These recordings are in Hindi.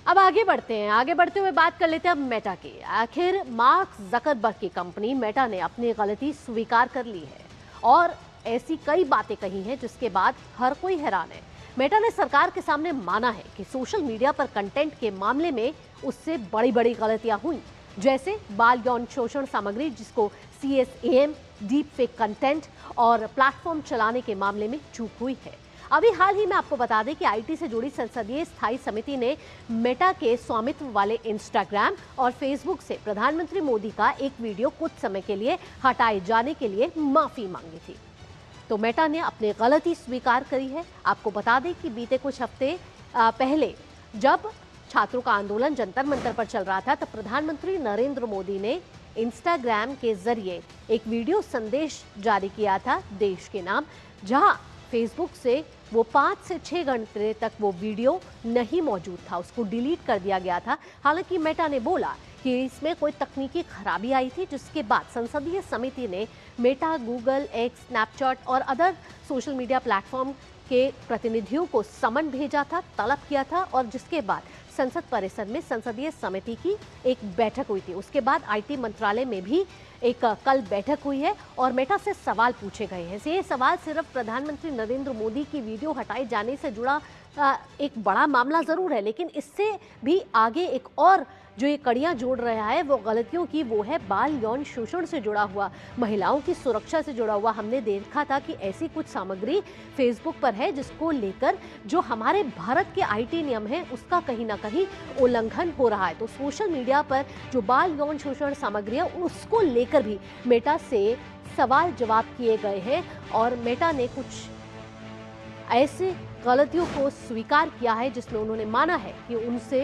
अब आगे बढ़ते हैं। आगे बढ़ते हुए बात कर लेते हैं अब मेटा की। आखिर मार्क जकरबर्ग की कंपनी मेटा ने अपनी गलती स्वीकार कर ली है और ऐसी कई बातें कही हैं जिसके बाद हर कोई हैरान है। मेटा ने सरकार के सामने माना है कि सोशल मीडिया पर कंटेंट के मामले में उससे बड़ी बड़ी गलतियां हुई, जैसे बाल यौन शोषण सामग्री जिसको CSAM, डीप फेक कंटेंट और प्लेटफॉर्म चलाने के मामले में चूक हुई है। अभी हाल ही में आपको बता दें कि IT से जुड़ी संसदीय स्थायी समिति ने मेटा के स्वामित्व वाले इंस्टाग्राम और फेसबुक से प्रधानमंत्री मोदी का एक वीडियो कुछ समय के लिए हटाए जाने के लिए माफी मांगी थी। तो मेटा ने अपनी गलती स्वीकार करी है। आपको बता दें कि बीते कुछ हफ्ते पहले जब छात्रों का आंदोलन जंतर मंतर पर चल रहा था, तब प्रधानमंत्री नरेंद्र मोदी ने इंस्टाग्राम के जरिए एक वीडियो संदेश जारी किया था देश के नाम, जहां फेसबुक से वो 5 से 6 घंटे तक वो वीडियो नहीं मौजूद था, उसको डिलीट कर दिया गया था। हालांकि मेटा ने बोला कि इसमें कोई तकनीकी खराबी आई थी, जिसके बाद संसदीय समिति ने मेटा, गूगल, एक्स, स्नैपचैट और अदर सोशल मीडिया प्लेटफॉर्म के प्रतिनिधियों को समन भेजा था, तलब किया था और जिसके बाद संसद परिसर में संसदीय समिति की एक बैठक हुई थी। उसके बाद IT मंत्रालय में भी एक कल बैठक हुई है और मेटा से सवाल पूछे गए हैं। ये सवाल सिर्फ प्रधानमंत्री नरेंद्र मोदी की वीडियो हटाए जाने से जुड़ा एक बड़ा मामला जरूर है, लेकिन इससे भी आगे एक और जो ये कड़ियां जोड़ रहा है वो गलतियों की, वो है बाल यौन शोषण से जुड़ा हुआ, महिलाओं की सुरक्षा से जुड़ा हुआ। हमने देखा था कि ऐसी कुछ सामग्री फेसबुक पर है जिसको लेकर जो हमारे भारत के IT नियम है उसका कहीं ना कहीं उल्लंघन हो रहा है। तो सोशल मीडिया पर जो बाल यौन शोषण सामग्री है उसको लेकर भी मेटा से सवाल जवाब किए गए हैं और मेटा ने कुछ ऐसी गलतियों को स्वीकार किया है जिसमें उन्होंने माना है कि उनसे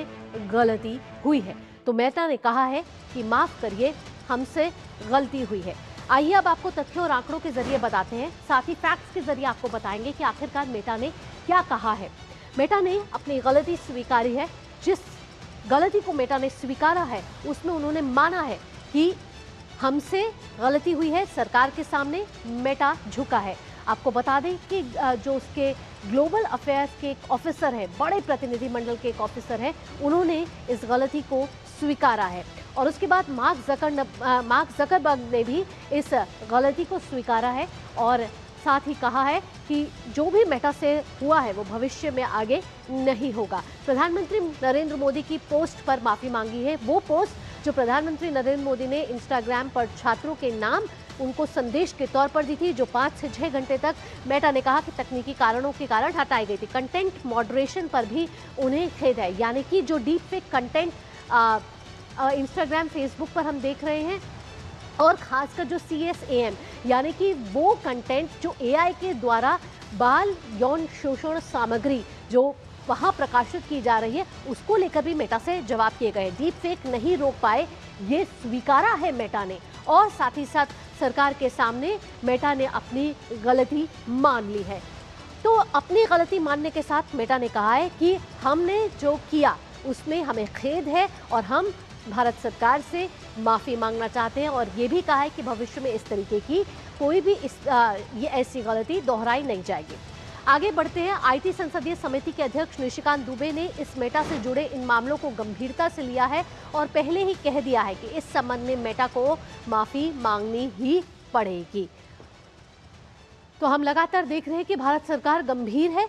गलती हुई है। तो मेटा ने कहा है कि माफ करिए, हमसे गलती हुई है। आइए अब आपको तथ्यों और आंकड़ों के जरिए बताते हैं, साथ ही फैक्ट्स के जरिए आपको बताएंगे कि आखिरकार मेटा ने क्या कहा है। मेटा ने अपनी गलती स्वीकारी है। जिस गलती को मेटा ने स्वीकारा है उसमें उन्होंने माना है कि हमसे गलती हुई है, सरकार के सामने मेटा झुका है। आपको बता दें कि जो उसके ग्लोबल अफेयर्स के एक ऑफिसर है, बड़े प्रतिनिधिमंडल के एक ऑफिसर है, उन्होंने इस गलती को स्वीकारा है और उसके बाद मार्क जकरबर्ग ने भी इस गलती को स्वीकारा है और साथ ही कहा है कि जो भी मेटा से हुआ है वो भविष्य में आगे नहीं होगा। प्रधानमंत्री नरेंद्र मोदी की पोस्ट पर माफी मांगी है, वो पोस्ट जो प्रधानमंत्री नरेंद्र मोदी ने इंस्टाग्राम पर छात्रों के नाम उनको संदेश के तौर पर दी थी, जो 5 से 6 घंटे तक मेटा ने कहा कि तकनीकी कारणों के कारण हटाई गई थी। कंटेंट मॉडरेशन पर भी उन्हें खेद है, यानी कि जो deep fake content Instagram, Facebook पर हम देख रहे हैं और खासकर जो CSAM यानी कि वो कंटेंट जो AI के द्वारा बाल यौन शोषण सामग्री जो वहाँ प्रकाशित की जा रही है उसको लेकर भी मेटा से जवाब किए गए। डीप फेक नहीं रोक पाए, ये स्वीकारा है मेटा ने और साथ ही साथ सरकार के सामने मेटा ने अपनी गलती मान ली है। तो अपनी गलती मानने के साथ मेटा ने कहा है कि हमने जो किया उसमें हमें खेद है और हम भारत सरकार से माफ़ी मांगना चाहते हैं और ये भी कहा है कि भविष्य में इस तरीके की कोई भी ये ऐसी गलती दोहराई नहीं जाएगी। आगे बढ़ते हैं। IT संसदीय समिति के अध्यक्ष निशिकांत दुबे ने इस मेटा से जुड़े इन मामलों को गंभीरता से लिया है और पहले ही कह दिया है कि इस संबंध में मेटा को माफ़ी मांगनी ही पड़ेगी। तो हम लगातार देख रहे हैं कि भारत सरकार गंभीर है।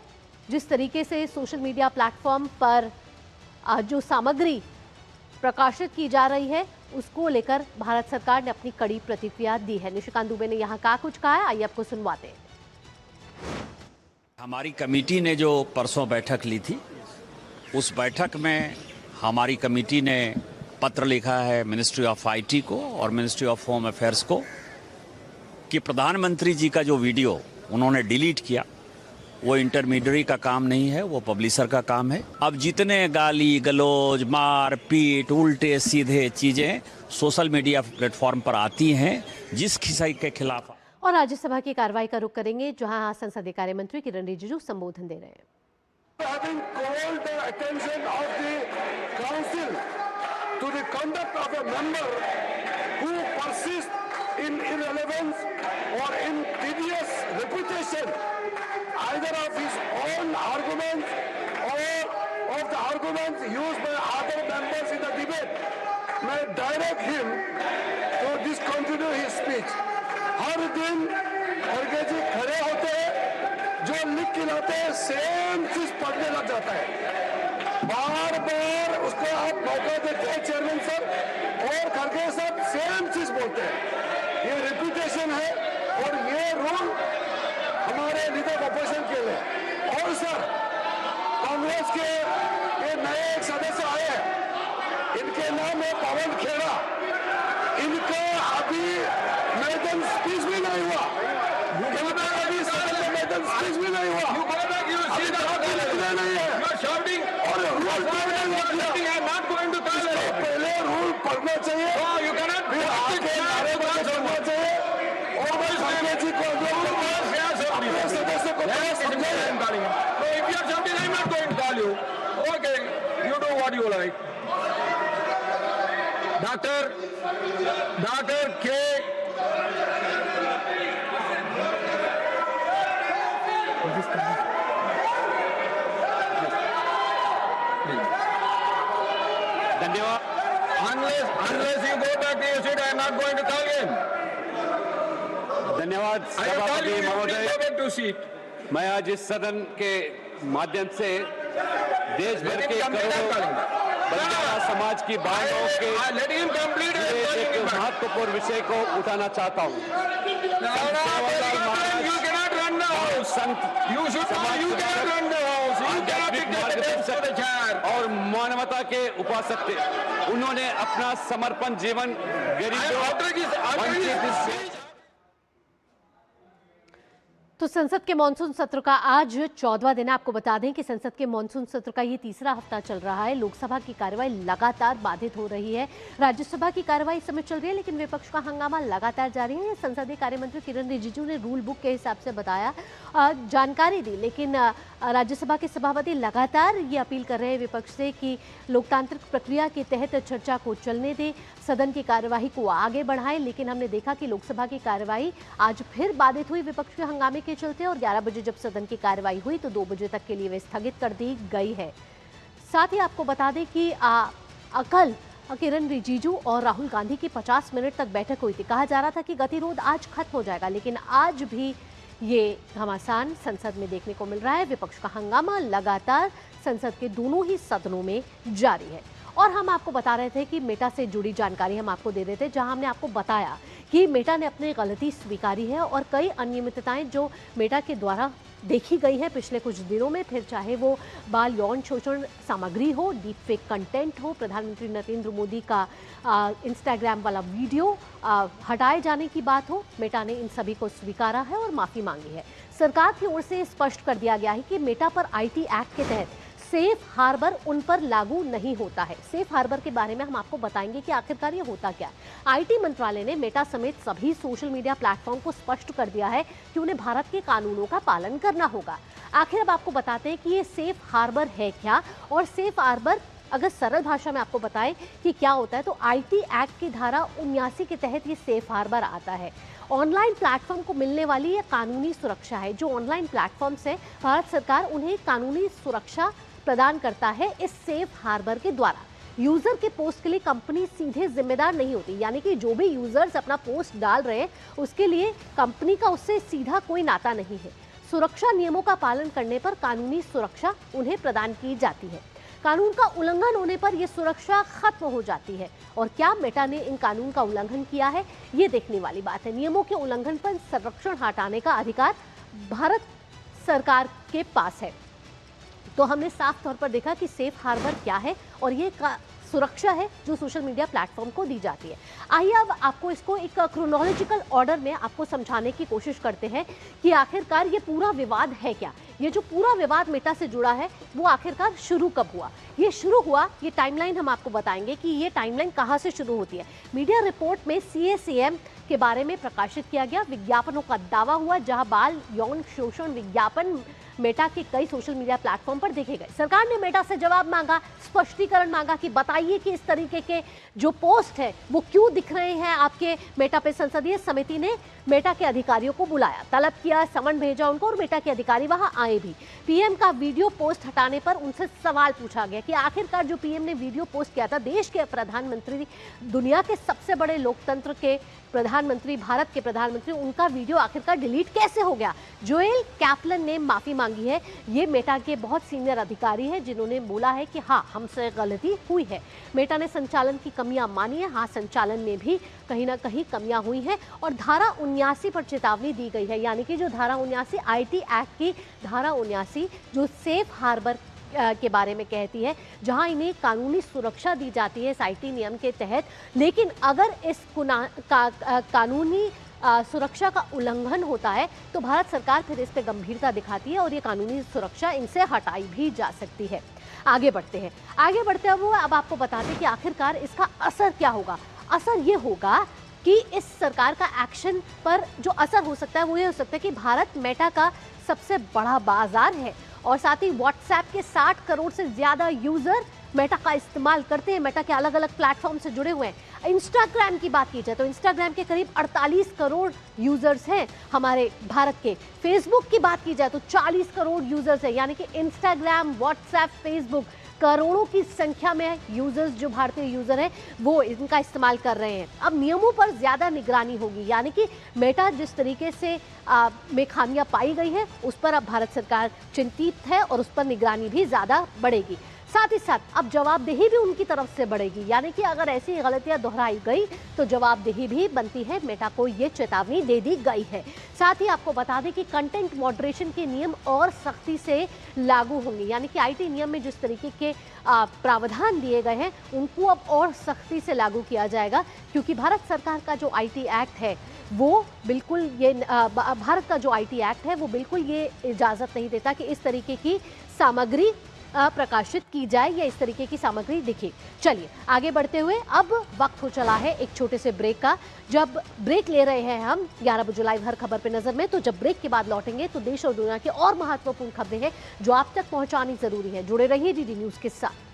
जिस तरीके से सोशल मीडिया प्लेटफॉर्म पर जो सामग्री प्रकाशित की जा रही है उसको लेकर भारत सरकार ने अपनी कड़ी प्रतिक्रिया दी है। निशिकांत दुबे ने यहाँ क्या कुछ कहा है, आइए आपको सुनवाते हैं। हमारी कमेटी ने जो परसों बैठक ली थी, उस बैठक में हमारी कमेटी ने पत्र लिखा है मिनिस्ट्री ऑफ IT को और मिनिस्ट्री ऑफ होम अफेयर्स को कि प्रधानमंत्री जी का जो वीडियो उन्होंने डिलीट किया वो इंटरमीडियरी का काम नहीं है, वो पब्लिशर का काम है। अब जितने गाली गलौज, मार पीट, उल्टे सीधे चीजें सोशल मीडिया प्लेटफॉर्म पर आती हैं, जिस किसी के खिलाफ। और राज्यसभा की कार्रवाई का रुख करेंगे, जहां संसदीय कार्य मंत्री किरण रिजिजू संबोधन दे रहे हैं। either of his own arguments or of the arguments used by other members in the debate may direct him to discontinue his speech. हर दिन खड़गे जी खड़े होते हैं, जो लिख के लाते हैं सेम चीज पढ़ने लग जाता है। बार बार उसको आप मौका देते हैं चेयरमैन साहब और खड़गे साहब सेम चीज बोलते हैं। ये रिपीटेशन है और ये रूल हमारे लीडर ऑपोजिशन के लिए। और सर, कांग्रेस के ये नए एक सदस्य आए हैं, इनके नाम है पवन खेड़ा। इनका अभी मैडम स्पीच भी नहीं हुआ, अभी सदन में मैडम स्पीच भी नहीं हुआ, नहीं है और रूल पहले रूल पढ़ना चाहिए, फिर आगे नारेबाजी करना चाहिए और जी को अपने सदस्य को समझाइए। If you have something, I'm not going to call you. Okay, you do what you like. Dr. K. धन्यवाद। Unless you go back to your seat, I'm not going to call him. धन्यवाद I have called you, सभापति you महोदय। please go back to seat. मैं आज इस सदन के माध्यम से देश भर के करोड़ों बंजारा समाज की बहनों के Let him complete his एक calling. महत्वपूर्ण विषय को उठाना चाहता हूँ। You cannot run the house. You should not. You cannot run the house. You cannot आध्यात्मिक dictate the desk for the chair. और मानवता के उपासक थे। उन्होंने अपना समर्पण जीवन गरीबों, वंचित तो संसद के मानसून सत्र का आज 14वां दिन है। आपको बता दें कि संसद के मानसून सत्र का ये तीसरा हफ्ता चल रहा है। लोकसभा की कार्यवाही लगातार बाधित हो रही है, राज्यसभा की कार्यवाही इस समय चल रही है, लेकिन विपक्ष का हंगामा लगातार जारी है। संसदीय कार्य मंत्री किरण रिजिजू ने रूल बुक के हिसाब से बताया, जानकारी दी, लेकिन राज्यसभा के सभापति लगातार ये अपील कर रहे हैं विपक्ष से कि लोकतांत्रिक प्रक्रिया के तहत चर्चा को चलने दें, सदन की कार्यवाही को आगे बढ़ाएं। लेकिन हमने देखा कि लोकसभा की कार्यवाही आज फिर बाधित हुई विपक्ष के हंगामे के चलते, और 11 बजे जब सदन की कार्यवाही हुई तो 2 बजे तक के लिए वे स्थगित कर दी गई है। साथ ही आपको बता दें कि कल किरण रिजिजू और राहुल गांधी की 50 मिनट तक बैठक हुई थी। कहा जा रहा था कि गतिरोध आज खत्म हो जाएगा, लेकिन आज भी ये घमासान संसद में देखने को मिल रहा है। विपक्ष का हंगामा लगातार संसद के दोनों ही सदनों में जारी है। और हम आपको बता रहे थे कि मेटा से जुड़ी जानकारी हम आपको दे रहे थे, जहां हमने आपको बताया कि मेटा ने अपनी गलती स्वीकारी है और कई अनियमितताएं जो मेटा के द्वारा देखी गई है पिछले कुछ दिनों में, फिर चाहे वो बाल यौन शोषण सामग्री हो, डीप फेक कंटेंट हो, प्रधानमंत्री नरेंद्र मोदी का इंस्टाग्राम वाला वीडियो हटाए जाने की बात हो, मेटा ने इन सभी को स्वीकारा है और माफ़ी मांगी है। सरकार की ओर से स्पष्ट कर दिया गया है कि मेटा पर आईटी एक्ट के तहत सेफ हार्बर उन पर लागू नहीं होता है। सेफ हार्बर के बारे में हम आपको बताएंगे कि आखिरकार ये होता क्या है। आईटी मंत्रालय ने मेटा समेत सभी सोशल मीडिया प्लेटफॉर्म को स्पष्ट कर दिया है कि उन्हें भारत के कानूनों का पालन करना होगा। आखिर अब आपको बताते हैं कि ये सेफ हार्बर है क्या, और सेफ हार्बर अगर सरल भाषा में आपको बताएं कि क्या होता है, तो आईटी एक्ट की धारा 79 के तहत ये सेफ हार्बर आता है। ऑनलाइन प्लेटफॉर्म को मिलने वाली ये कानूनी सुरक्षा है। जो ऑनलाइन प्लेटफॉर्म्स है, भारत सरकार उन्हें कानूनी सुरक्षा प्रदान करता है इस सेफ हार्बर के द्वारा। यूजर के पोस्ट के लिए कंपनी सीधे जिम्मेदार नहीं होती, यानी कि जो भी यूजर्स अपना पोस्ट डाल रहे हैं उसके लिए कंपनी का उससे सीधा कोई नाता नहीं है। सुरक्षा नियमों का पालन करने पर कानूनी सुरक्षा उन्हें प्रदान की जाती है। कानून का उल्लंघन होने पर यह सुरक्षा खत्म हो जाती है। और क्या मेटा ने इन कानून का उल्लंघन किया है, ये देखने वाली बात है। नियमों के उल्लंघन पर संरक्षण हटाने का अधिकार भारत सरकार के पास है। तो हमने साफ तौर पर देखा कि सेफ हार्बर क्या है, और ये सुरक्षा है जो सोशल मीडिया प्लेटफॉर्म को दी जाती है। आइए अब आपको इसको एक क्रोनोलॉजिकल ऑर्डर में आपको समझाने की कोशिश करते हैं कि आखिरकार ये पूरा विवाद है क्या। ये जो पूरा विवाद मेटा से जुड़ा है वो आखिरकार शुरू कब हुआ। ये शुरू हुआ, ये टाइमलाइन हम आपको बताएंगे कि ये टाइमलाइन कहाँ से शुरू होती है। मीडिया रिपोर्ट में CACM के बारे में प्रकाशित किया गया विज्ञापनों का दावा हुआ, जहां बाल यौन शोषण विज्ञापन मेटा के कई सोशल मीडिया प्लेटफॉर्म पर देखे गए। सरकार ने मेटा से जवाब मांगा, स्पष्टीकरण मांगा कि बताइए कि इस तरीके के जो पोस्ट है वो क्यों दिख रहे हैं आपके मेटा पे। संसदीय समिति ने मेटा के अधिकारियों को बुलाया, तलब किया, समन भेजा उनको, और मेटा के अधिकारी वहां आए आए भी। पीएम का वीडियो पोस्ट हटाने पर उनसे सवाल पूछा गया कि आखिरकार जो पीएम ने वीडियो पोस्ट किया था, देश के प्रधानमंत्री, दुनिया के सबसे बड़े लोकतंत्र के प्रधानमंत्री, भारत के प्रधानमंत्री, उनका वीडियो आखिरकार डिलीट कैसे हो गया। जोएल कैपलन ने माफी मांगी है। ये मेटा के बहुत सीनियर अधिकारी हैं जिन्होंने बोला है कि हाँ, हमसे गलती हुई है। मेटा ने संचालन की कमियां मानी है। हाँ, संचालन में भी कहीं ना कहीं कमियां हुई हैं और धारा 79 पर चेतावनी दी गई है। यानी कि जो धारा 79 आईटी एक्ट की धारा 79 जो सेफ हार्बर के बारे में कहती है, जहां इन्हें कानूनी सुरक्षा दी जाती है इस आईटी नियम के तहत। लेकिन अगर इस कानूनी सुरक्षा का उल्लंघन होता है तो भारत सरकार फिर इस पे गंभीरता दिखाती है और ये कानूनी सुरक्षा इनसे हटाई भी जा सकती है। आगे बढ़ते हैं। आगे बढ़ते हुए अब आपको बताते हैं कि आखिरकार इसका असर क्या होगा। असर ये होगा कि इस सरकार का एक्शन पर जो असर हो सकता है वो ये हो सकता है कि भारत मेटा का सबसे बड़ा बाजार है और साथ ही व्हाट्सएप के 60 करोड़ से ज्यादा यूजर मेटा का इस्तेमाल करते हैं। मेटा के अलग अलग प्लेटफॉर्म से जुड़े हुए हैं। इंस्टाग्राम की बात की जाए तो इंस्टाग्राम के करीब 48 करोड़ यूजर्स हैं हमारे भारत के। फेसबुक की बात की जाए तो 40 करोड़ यूजर्स हैं। यानी कि इंस्टाग्राम, व्हाट्सएप, फेसबुक करोड़ों की संख्या में यूजर्स, जो भारतीय यूजर हैं वो इनका इस्तेमाल कर रहे हैं। अब नियमों पर ज्यादा निगरानी होगी। यानी कि मेटा जिस तरीके से में खामियां पाई गई है उस पर अब भारत सरकार चिंतित है और उस पर निगरानी भी ज्यादा बढ़ेगी। साथ ही साथ अब जवाबदेही भी उनकी तरफ से बढ़ेगी। यानी कि अगर ऐसी गलतियां दोहराई गई तो जवाबदेही भी बनती है। मेटा को ये चेतावनी दे दी गई है। साथ ही आपको बता दें कि कंटेंट मॉडरेशन के नियम और सख्ती से लागू होंगे। यानी कि आईटी नियम में जिस तरीके के प्रावधान दिए गए हैं उनको अब और सख्ती से लागू किया जाएगा, क्योंकि भारत सरकार का जो आईटी एक्ट है वो बिल्कुल ये भारत का जो आईटी एक्ट है वो बिल्कुल ये इजाज़त नहीं देता कि इस तरीके की सामग्री प्रकाशित की जाए या इस तरीके की सामग्री दिखे। चलिए आगे बढ़ते हुए अब वक्त हो चला है एक छोटे से ब्रेक का। जब ब्रेक ले रहे हैं हम 11 बजे लाइव हर खबर पे नजर में, तो जब ब्रेक के बाद लौटेंगे तो देश और दुनिया की और महत्वपूर्ण खबरें हैं जो आप तक पहुंचानी जरूरी है। जुड़े रहिए डीडी न्यूज के साथ।